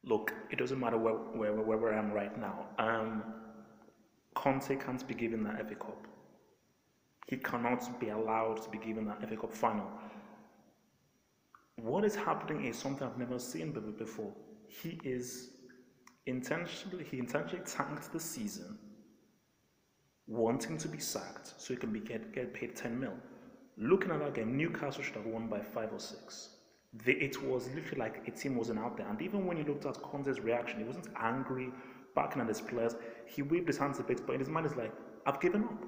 look, it doesn't matter where I am right now. Conte can't be given that FA Cup. He cannot be allowed to be given that FA Cup final. What is happening is something I've never seen before. He intentionally tanked the season, wanting to be sacked so he can get paid 10 mil. Looking at that game, Newcastle should have won by 5 or 6. It was literally like a team wasn't out there. And even when you looked at Conte's reaction, he wasn't angry, backing at his players. He waved his hands a bit, but in his mind is like, I've given up.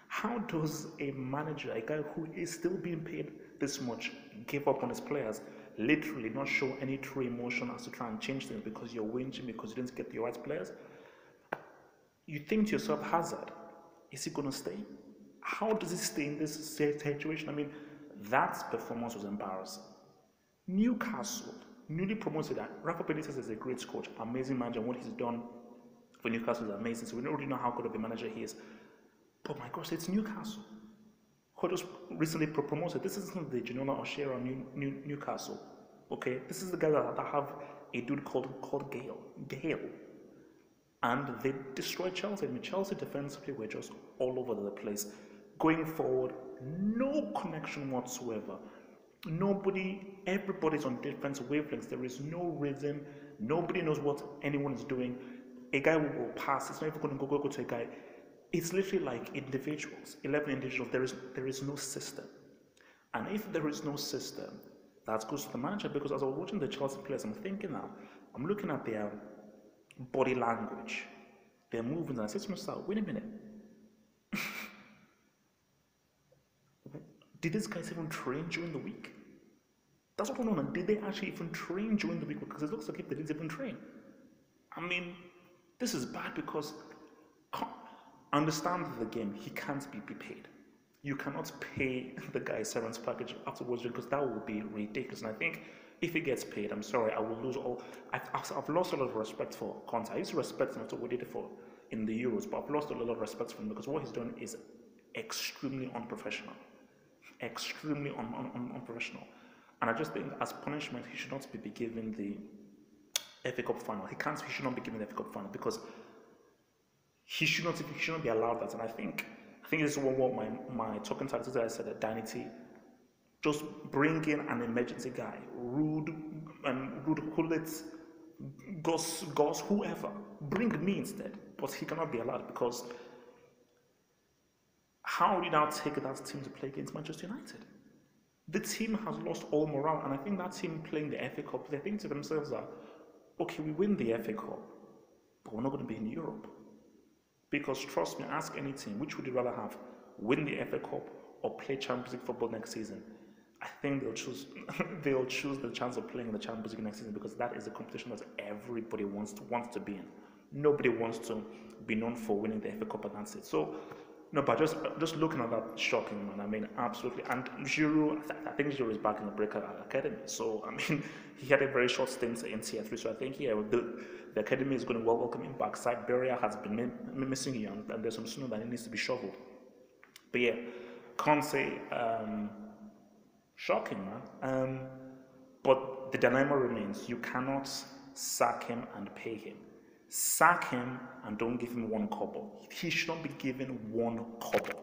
How does a manager, a guy who is still being paid this much, give up on his players, literally not show any true emotion as to try and change things because you're whinging because you didn't get the right players? You think to yourself, Hazard, is he going to stay? How does he stay in this situation? I mean, that performance was embarrassing. Newcastle, newly promoted, Rafa Benitez is a great coach, amazing manager, and what he's done for Newcastle is amazing. So we don't really know how good of a manager he is. But my gosh, it's Newcastle, who just recently promoted. This isn't the Ginola or Shearer Newcastle, okay? This is the guy that have a dude called Gale. And they destroyed Chelsea. I mean, Chelsea defensively were just all over the place. Going forward, no connection whatsoever. Everybody's on different wavelengths. There is no rhythm. Nobody knows what anyone is doing. A guy will pass. It's not even going to go to a guy. It's literally like individuals, 11 individuals. There is no system. And if there is no system, that goes to the manager. Because as I was watching the Chelsea players, I'm thinking now, I'm looking at their body language, their movements, and I said to myself, wait a minute. Did these guys even train during the week? That's what I want to know. Did they actually even train during the week? Because it looks like if they didn't even train. I mean, this is bad because understand the game. He can't be paid. You cannot pay the guy severance package afterwards because that would be ridiculous. And I think if he gets paid, I'm sorry, I will lose all. I've lost a lot of respect for Conte. I used to respect him after what he did for in the Euros, but I've lost a lot of respect for him because what he's done is extremely unprofessional. Extremely unprofessional. And I just think as punishment, he should not be given the FA Cup final. He should not be given the FA Cup final because he should not be allowed that. And I think this is what my talking title that I said, that Danity, just bring in an emergency guy, Rude Hullets, Goss, whoever. Bring me instead. But he cannot be allowed because how would you now take that team to play against Manchester United? The team has lost all morale, and I think that team playing the FA Cup, they think to themselves that, okay, we win the FA Cup, but we're not going to be in Europe. Because trust me, ask any team, which would you rather have, win the FA Cup or play Champions League football next season? I think they'll choose the chance of playing the Champions League next season because that is a competition that everybody wants to be in. Nobody wants to be known for winning the FA Cup, and that's it. So, no, but just looking at that, shocking, man. I mean, absolutely. And Giroud, I think Giroud is back in the Breaker Academy. So, I mean, he had a very short stint in Tier 3. So I think, yeah, the academy is going to welcome him back. Siberia has been missing him, and there's some sooner that he needs to be shoveled. But yeah, Conte, shocking, man. But the dilemma remains. You cannot sack him and pay him. Sack him and don't give him one kobo. He should not be given one kobo.